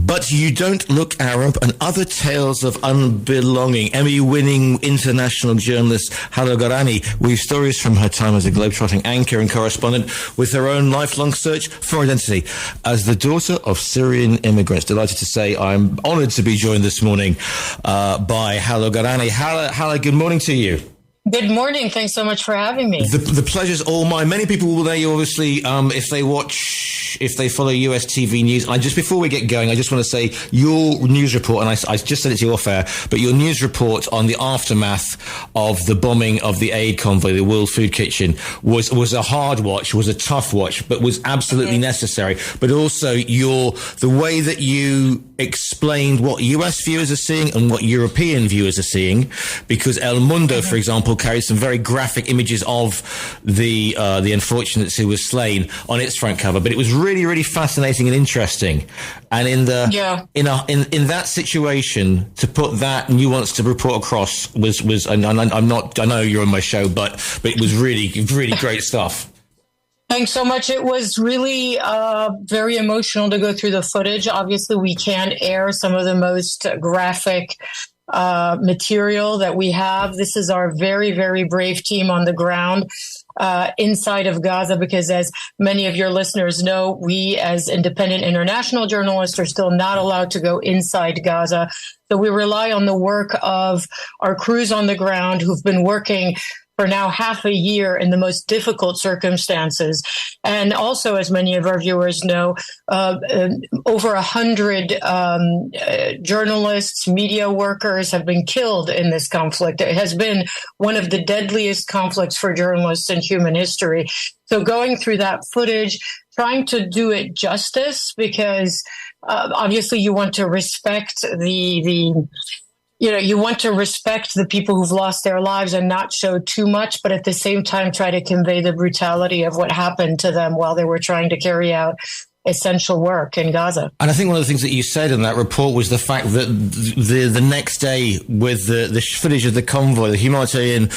But You Don't Look Arab and Other Tales of Unbelonging. Emmy-winning international journalist Hala Gorani weaves stories from her time as a globetrotting anchor and correspondent with her own lifelong search for identity. As the daughter of Syrian immigrants, delighted to say I'm honoured to be joined this morning by Hala Gorani. Hala, good morning to you. Good morning. Thanks so much for having me. The pleasure's all mine. Many people will know you, obviously, if they follow US TV news. And just before we get going, I just want to say your news report, and I just said it to you off air, but your news report on the aftermath of the bombing of the aid convoy, the World Food Kitchen, was a hard watch, was a tough watch, but was absolutely necessary. But also the way that you explained what US viewers are seeing and what European viewers are seeing, because El Mundo, for example, carried some very graphic images of the unfortunates who were slain on its front cover, but it was really, really fascinating and interesting. And in that situation, to put that nuanced report across was and I know you're on my show, but it was really, really great stuff. Thanks so much. It was really very emotional to go through the footage. Obviously, we can't air some of the most graphic material that we have. This is our very, very brave team on the ground inside of Gaza, because as many of your listeners know, we as independent international journalists are still not allowed to go inside Gaza. So we rely on the work of our crews on the ground who've been working for now half a year in the most difficult circumstances. And also, as many of our viewers know, over 100 journalists, media workers have been killed in this conflict. It has been one of the deadliest conflicts for journalists in human history. So going through that footage, trying to do it justice, because obviously you want to respect you want to respect the people who've lost their lives and not show too much, but at the same time try to convey the brutality of what happened to them while they were trying to carry out essential work in Gaza. And I think one of the things that you said in that report was the fact that the next day, with the footage of the convoy, the humanitarian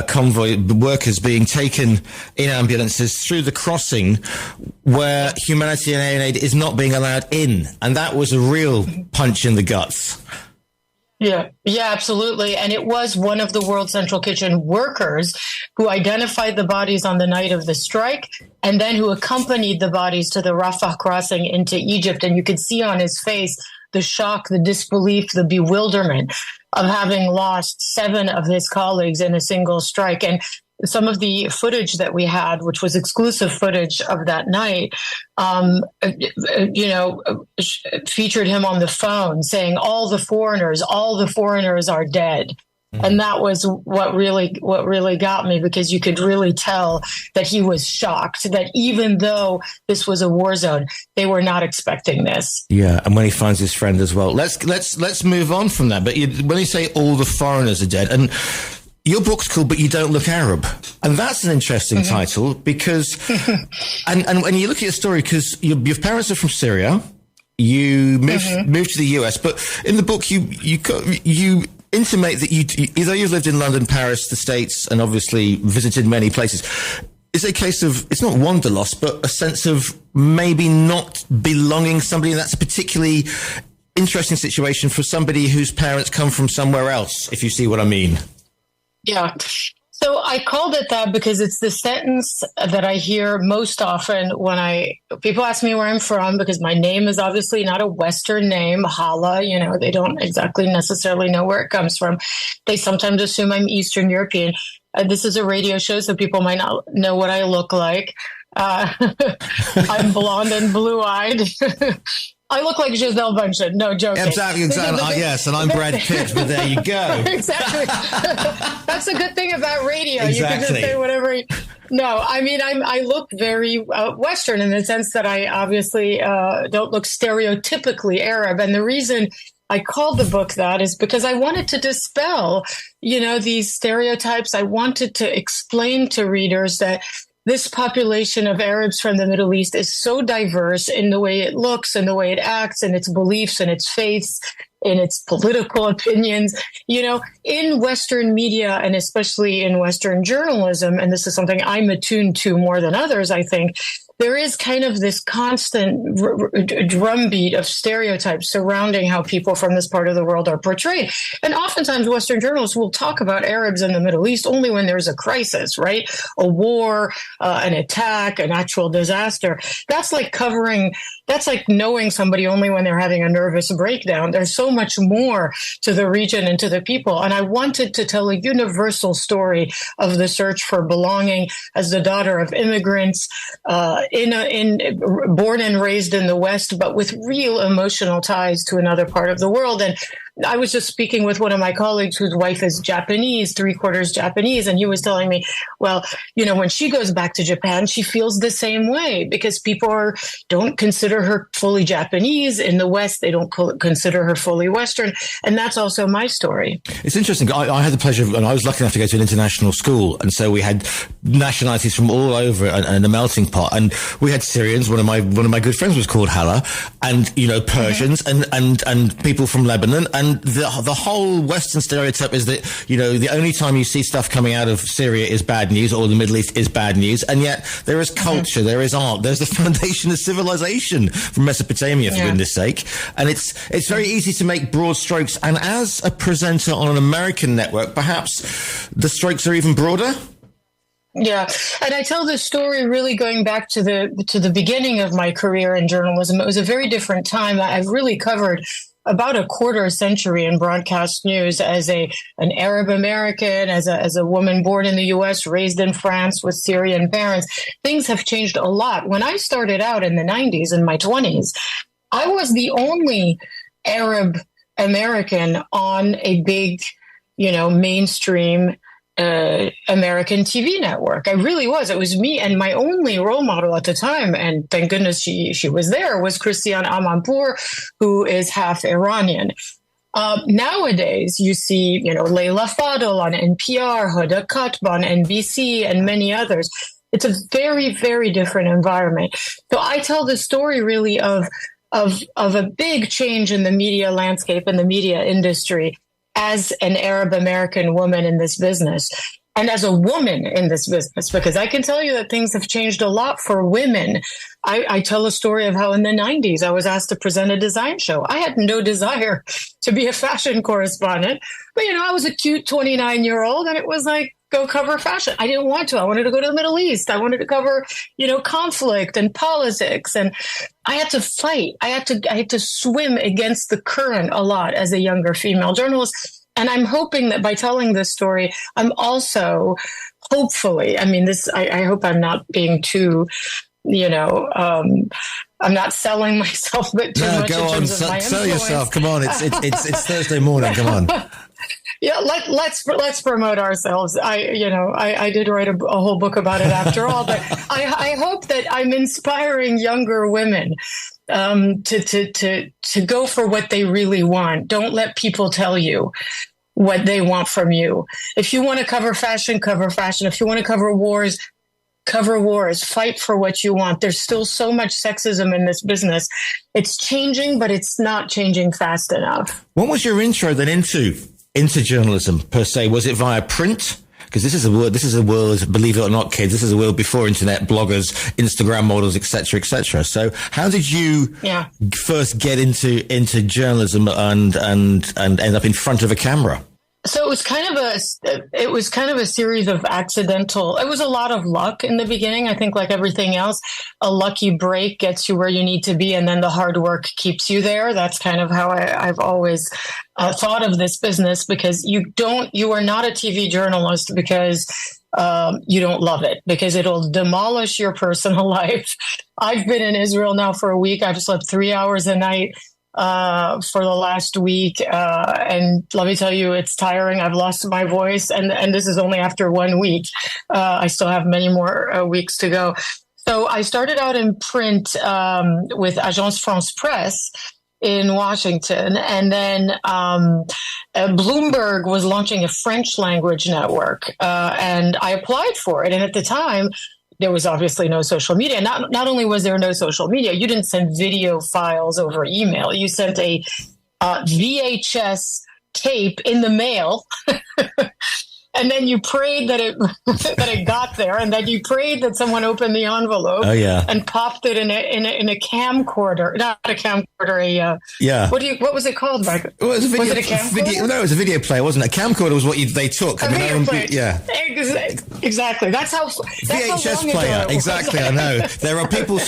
convoy, the workers being taken in ambulances through the crossing where humanitarian aid is not being allowed in. And that was a real punch in the guts. Yeah, absolutely. And it was one of the World Central Kitchen workers who identified the bodies on the night of the strike and then who accompanied the bodies to the Rafah crossing into Egypt. And you could see on his face the shock, the disbelief, the bewilderment of having lost 7 of his colleagues in a single strike. And some of the footage that we had, which was exclusive footage of that night, featured him on the phone saying, all the foreigners are dead. Mm-hmm. And that was what really got me, because you could really tell that he was shocked that even though this was a war zone, they were not expecting this. Yeah, and when he finds his friend as well. Let's move on from that. But when you say all the foreigners are dead, and your book's called But You Don't Look Arab. And that's an interesting title, because, and when you look at your story, because your parents are from Syria, you moved to the US, but in the book you intimate that although you've lived in London, Paris, the States, and obviously visited many places, it's a case of, it's not wanderlust, but a sense of maybe not belonging somebody, and that's a particularly interesting situation for somebody whose parents come from somewhere else, if you see what I mean. Yeah. So I called it that because it's the sentence that I hear most often when people ask me where I'm from, because my name is obviously not a Western name, Hala, they don't exactly necessarily know where it comes from. They sometimes assume I'm Eastern European. This is a radio show, so people might not know what I look like. I'm blonde and blue-eyed. I look like Giselle Bundchen. No, joking. Exactly. Yes, and I'm Brad Pitt, but there you go. Exactly. That's a good thing about radio. Exactly. You can just say whatever. No, I mean, I look very Western in the sense that I obviously don't look stereotypically Arab. And the reason I called the book that is because I wanted to dispel, these stereotypes. I wanted to explain to readers that this population of Arabs from the Middle East is so diverse in the way it looks and the way it acts and its beliefs and its faiths in its political opinions, in Western media and especially in Western journalism. And this is something I'm attuned to more than others, I think. there is kind of this constant drumbeat of stereotypes surrounding how people from this part of the world are portrayed. And oftentimes Western journalists will talk about Arabs in the Middle East only when there's a crisis, right? A war, an attack, an actual disaster. That's like knowing somebody only when they're having a nervous breakdown. There's so much more to the region and to the people. And I wanted to tell a universal story of the search for belonging as the daughter of immigrants, born and raised in the West, but with real emotional ties to another part of the world. And I was just speaking with one of my colleagues whose wife is Japanese, 3/4 Japanese, and he was telling me, well, when she goes back to Japan, she feels the same way because people don't consider her fully Japanese. In the West, they don't consider her fully Western. And that's also my story. It's interesting. I had the pleasure and I was lucky enough to go to an international school. And so we had nationalities from all over and a melting pot. And we had Syrians. One of my good friends was called Hala, and, Persians and people from Lebanon. And the whole Western stereotype is that, the only time you see stuff coming out of Syria is bad news, or the Middle East is bad news. And yet there is culture, there is art, there's the foundation of civilization from Mesopotamia, for goodness sake. And it's very easy to make broad strokes. And as a presenter on an American network, perhaps the strokes are even broader. Yeah. And I tell this story really going back to the beginning of my career in journalism. It was a very different time. I've really covered about a quarter century in broadcast news as an Arab American, as a woman born in the U.S., raised in France with Syrian parents. Things have changed a lot. When I started out in the 90s, in my 20s, I was the only Arab American on a big, mainstream American TV network. I really was. It was me, and my only role model at the time, and thank goodness she was there, was Christiane Amanpour, who is half Iranian. Nowadays, you see, Leila Fadel on NPR, Huda Katb on NBC, and many others. It's a very, very different environment. So I tell the story really of a big change in the media landscape and the media industry as an Arab American woman in this business and as a woman in this business, because I can tell you that things have changed a lot for women. I tell a story of how in the 90s, I was asked to present a design show. I had no desire to be a fashion correspondent, but, I was a cute 29-year-old and it was like, go cover fashion. I didn't want to. I wanted to go to the Middle East. I wanted to cover, conflict and politics. And I had to fight. I had to swim against the current a lot as a younger female journalist. And I'm hoping that by telling this story, I'm also hopefully, I hope I'm not being too, I'm not selling myself a bit too much. Go on, sell yourself. Come on. It's Thursday morning. Come on. Yeah, let's promote ourselves. I did write a whole book about it after all, but I hope that I'm inspiring younger women to go for what they really want. Don't let people tell you what they want from you. If you want to cover fashion, cover fashion. If you want to cover wars, cover wars. Fight for what you want. There's still so much sexism in this business. It's changing, but it's not changing fast enough. What was your intro then into journalism per se? Was it via print? Because this is a world, believe it or not, kids, this is a world before internet, bloggers, Instagram models, etc., etc. So how did you first get into journalism and end up in front of a camera? So it was kind of a series of accidental. It was a lot of luck in the beginning. I think, like everything else, a lucky break gets you where you need to be, and then the hard work keeps you there. That's kind of how I've always thought of this business, because you are not a TV journalist because you don't love it, because it'll demolish your personal life. I've been in Israel now for a week. I've slept 3 hours a night for the last week. And let me tell you, it's tiring. I've lost my voice, and this is only after 1 week. I still have many more weeks to go. So I started out in print with Agence France Presse in Washington. And then Bloomberg was launching a French language network, and I applied for it. And at the time, there was obviously no social media. Not only was there no social media, you didn't send video files over email. You sent a VHS tape in the mail. and then you prayed that it that it got there, and then you prayed that someone opened the envelope and popped it in a camcorder, not a camcorder, what was it called, Michael? Well, it was a it a camcorder? No, it was a video player, wasn't it? A camcorder was what they took. Exactly. That's how VHS player. Exactly. I know there are people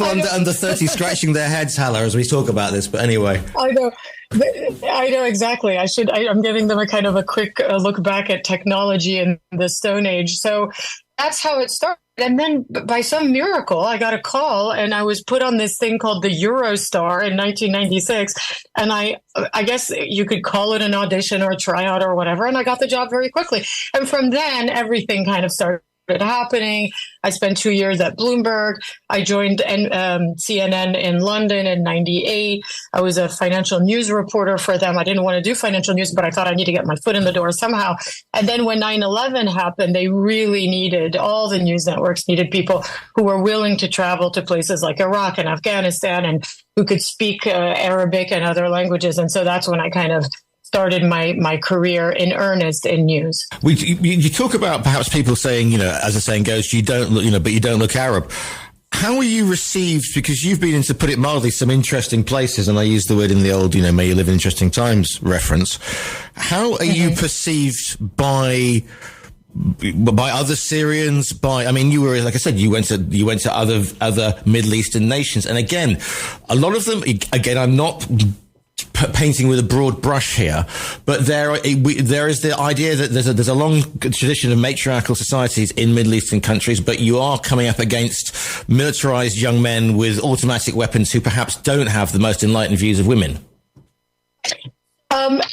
under 30 scratching their heads, Hala, as we talk about this. But anyway, I know exactly. I'm giving them a kind of a quick look back at technology in the Stone Age. So that's how it started. And then by some miracle, I got a call and I was put on this thing called the Eurostar in 1996. And I guess you could call it an audition or a tryout or whatever. And I got the job very quickly. And from then, everything kind of started happening. I spent 2 years at Bloomberg. I joined CNN in London in 98. I was a financial news reporter for them. I didn't want to do financial news, but I thought I need to get my foot in the door somehow. And then when 9/11 happened, they really needed, all the news networks needed people who were willing to travel to places like Iraq and Afghanistan and who could speak Arabic and other languages. And so that's when I kind of started my career in earnest in news. You talk about perhaps people saying, as the saying goes, you don't look, but you don't look Arab. How were you received? Because you've been in, to put it mildly, some interesting places, and I use the word in the old, may you live in interesting times reference. How are you perceived by other Syrians? You were, like I said, you went to other Middle Eastern nations, and again, a lot of them. Again, I'm not painting with a broad brush here, but there is the idea that there's a long tradition of matriarchal societies in Middle Eastern countries, but you are coming up against militarized young men with automatic weapons who perhaps don't have the most enlightened views of women.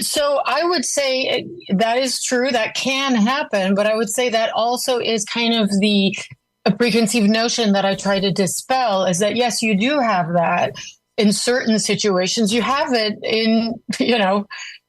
So I would say that is true. That can happen, but I would say that also is kind of a preconceived notion that I try to dispel, is that yes, you do have that. In certain situations, you have it in,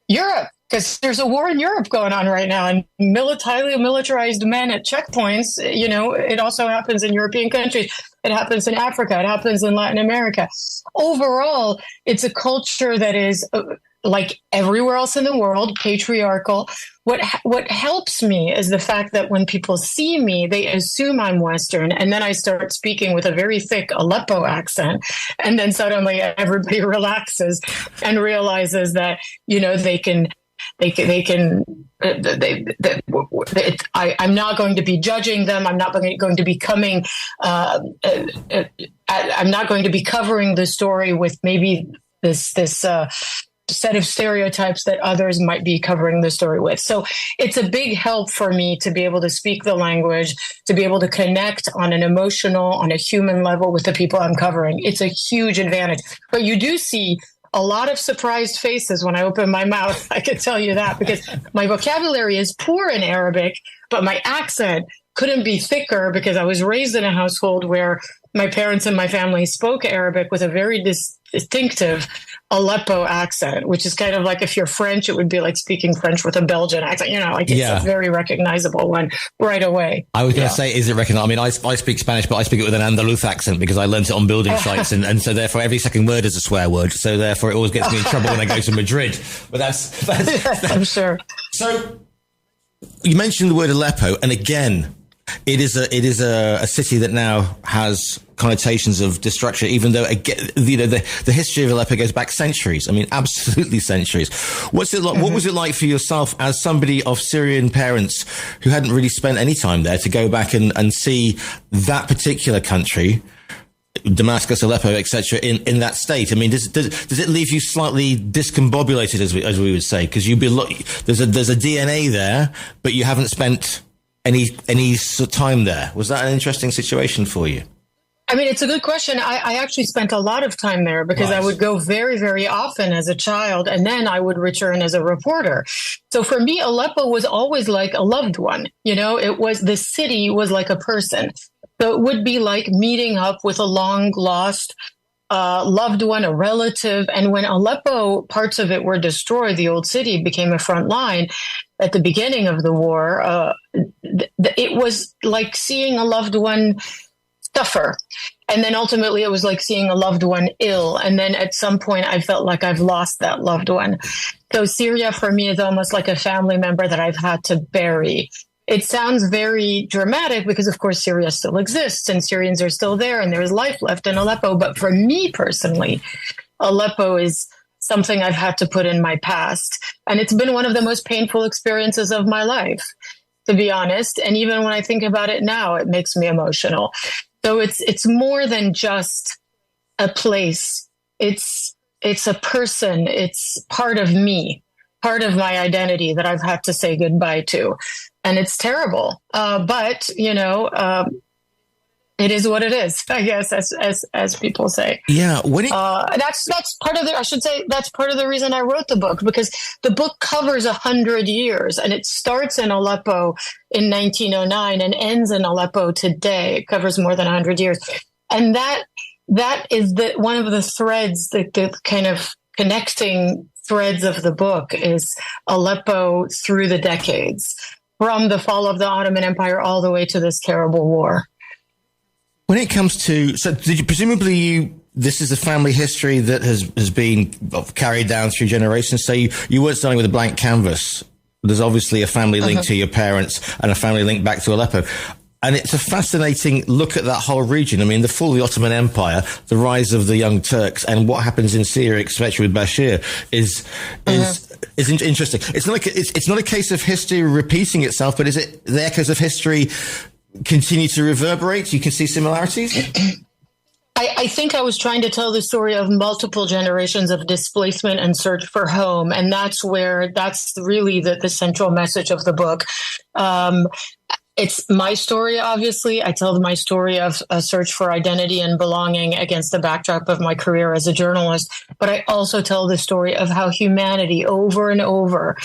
Europe, because there's a war in Europe going on right now, and highly militarized men at checkpoints. It also happens in European countries. It happens in Africa. It happens in Latin America. Overall, it's a culture that is like everywhere else in the world, patriarchal. What helps me is the fact that when people see me, they assume I'm Western, and then I start speaking with a very thick Aleppo accent, and then suddenly everybody relaxes and realizes that I'm not going to be judging them. I'm not going to be coming. I'm not going to be covering the story with maybe this set of stereotypes that others might be covering the story with. So it's a big help for me to be able to speak the language, to be able to connect on an emotional, on a human level with the people I'm covering. It's a huge advantage. But you do see a lot of surprised faces when I open my mouth. I can tell you that, because my vocabulary is poor in Arabic, but my accent couldn't be thicker because I was raised in a household where my parents and my family spoke Arabic with a very distinctive Aleppo accent, which is kind of like, if you're French, it would be like speaking French with a Belgian accent. It's a very recognizable one right away. I was going to say, is it recognizable? I speak Spanish, but I speak it with an Andaluz accent because I learned it on building sites, and so therefore every second word is a swear word. So therefore it always gets me in trouble when I go to Madrid. But that's I'm sure. So you mentioned the word Aleppo, and again, it is a city that now has connotations of destruction, even though the history of Aleppo goes back centuries. Absolutely centuries. What's it like? Mm-hmm. What was it like for yourself as somebody of Syrian parents who hadn't really spent any time there to go back and see that particular country, Damascus, Aleppo, etc., in that state? Does it leave you slightly discombobulated, as we would say, because there's a DNA there, but you haven't spent any time there? Was that an interesting situation for you? It's a good question. I actually spent a lot of time there because I would go very, very often as a child, and then I would return as a reporter. So for me, Aleppo was always like a loved one. The city was like a person. So it would be like meeting up with a long lost loved one, a relative. And when Aleppo, parts of it were destroyed, the old city became a front line at the beginning of the war. It was like seeing a loved one suffer. And then ultimately it was like seeing a loved one ill. And then at some point I felt like I've lost that loved one. So Syria for me is almost like a family member that I've had to bury. It sounds very dramatic because, of course, Syria still exists and Syrians are still there and there's life left in Aleppo. But for me personally, Aleppo is something I've had to put in my past. And it's been one of the most painful experiences of my life, to be honest. And even when I think about it now, it makes me emotional. So it's more than just a place. It's a person. It's part of me, part of my identity that I've had to say goodbye to. And it's terrible. But, it is what it is, I guess, as people say. Yeah. That's part of that's part of the reason I wrote the book, because the book covers 100 years and it starts in Aleppo in 1909 and ends in Aleppo today. It covers more than 100 years. And that is one of the threads, the kind of connecting threads of the book is Aleppo through the decades, from the fall of the Ottoman Empire all the way to this terrible war. When it comes to, so did you, presumably this is a family history that has been carried down through generations. So you weren't starting with a blank canvas. There's obviously a family link to your parents and a family link back to Aleppo. And it's a fascinating look at that whole region. I mean, the fall of the Ottoman Empire, the rise of the Young Turks, and what happens in Syria, especially with Bashir, is interesting. It's not a case of history repeating itself, but is it the echoes of history continue to reverberate? You can see similarities? I think I was trying to tell the story of multiple generations of displacement and search for home. And that's really the central message of the book. It's my story, obviously. I tell my story of a search for identity and belonging against the backdrop of my career as a journalist. But I also tell the story of how humanity over and over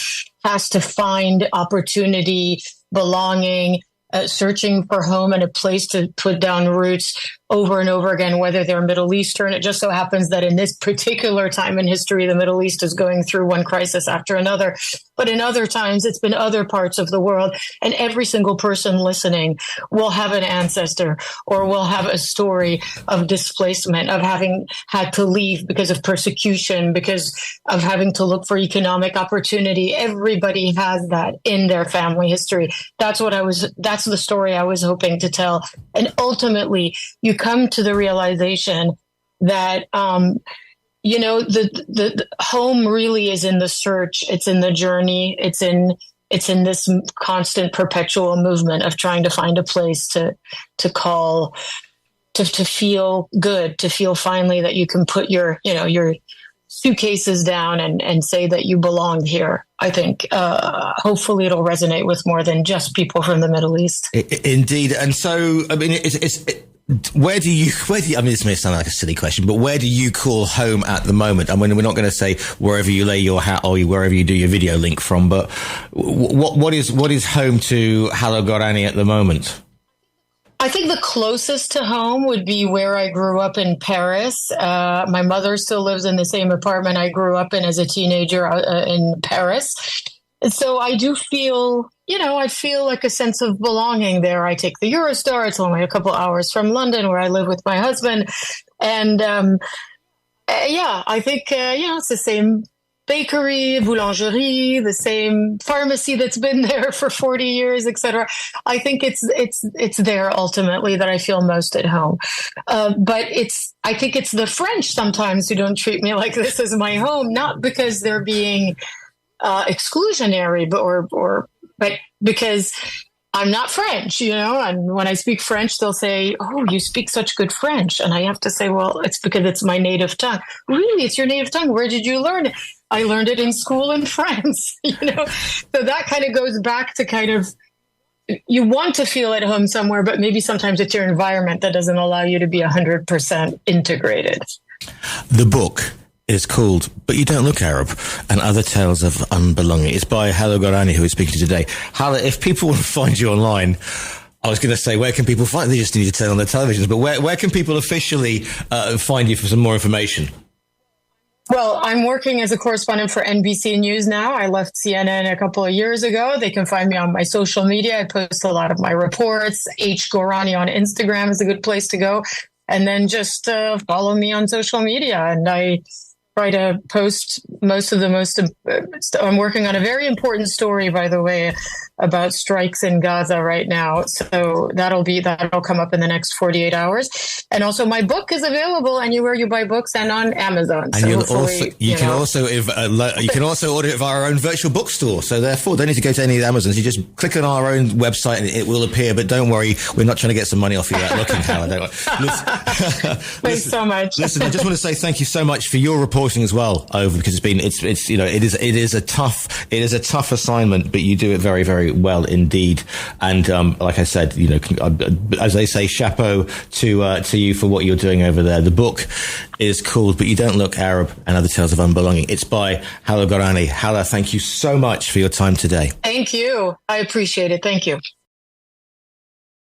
has to find opportunity, belonging, searching for home and a place to put down roots over and over again, whether they're Middle Eastern. It just so happens that in this particular time in history, the Middle East is going through one crisis after another. But in other times, it's been other parts of the world. And every single person listening will have an ancestor or will have a story of displacement, of having had to leave because of persecution, because of having to look for economic opportunity. Everybody has that in their family history. That's the story I was hoping to tell. And ultimately, you come to the realization that, the home really is in the search. It's in the journey. It's in this constant perpetual movement of trying to find a place to call, to feel good, to feel finally that you can put your suitcases down and say that you belong here. I think hopefully it'll resonate with more than just people from the Middle East. Indeed. And so, I mean, where do you, I mean, this may sound like a silly question, but where do you call home at the moment? I mean, we're not going to say wherever you lay your hat or wherever you do your video link from, but what is home to Hala Gorani at the moment? I think the closest to home would be where I grew up in Paris. My mother still lives in the same apartment I grew up in as a teenager in Paris. And so I do feel, I feel like a sense of belonging there. I take the Eurostar. It's only a couple hours from London, where I live with my husband. And I think, it's the same bakery, boulangerie, the same pharmacy that's been there for 40 years, etc. I think it's there ultimately that I feel most at home. But I think it's the French sometimes who don't treat me like this as my home, not because they're being exclusionary, but because I'm not French, and when I speak French, they'll say, "Oh, you speak such good French." And I have to say, well, it's because it's my native tongue. Really? It's your native tongue? Where did you learn it? I learned it in school in France, So that kind of goes back to kind of, you want to feel at home somewhere, but maybe sometimes it's your environment that doesn't allow you to be 100% integrated. The book is called But You Don't Look Arab, and Other Tales of Unbelonging. It's by Hala Gorani, who is speaking today. Hala, if people want to find you online, I was going to say, where can people find you? They just need to turn on their televisions, but where can people officially find you for some more information? Well, I'm working as a correspondent for NBC News now. I left CNN a couple of years ago. They can find me on my social media. I post a lot of my reports. H. Gorani on Instagram is a good place to go. And then just follow me on social media. And I try to post I'm working on a very important story, by the way, about strikes in Gaza right now. So that'll come up in the next 48 hours. And also my book is available anywhere you buy books and on Amazon. And you can also order it via our own virtual bookstore. So therefore, don't need to go to any of the Amazons. You just click on our own website and it will appear. But don't worry, we're not trying to get some money off you without looking, Hala. Don't worry. Thanks so much. Listen, I just want to say thank you so much for your reporting as well, over, because it is a tough assignment, but you do it very, very well indeed. And like I said, as they say, chapeau to you for what you're doing over there. The book is called "But You Don't Look Arab and Other Tales of Unbelonging." It's by Hala Gorani. Hala, thank you so much for your time today. Thank you. I appreciate it. Thank you.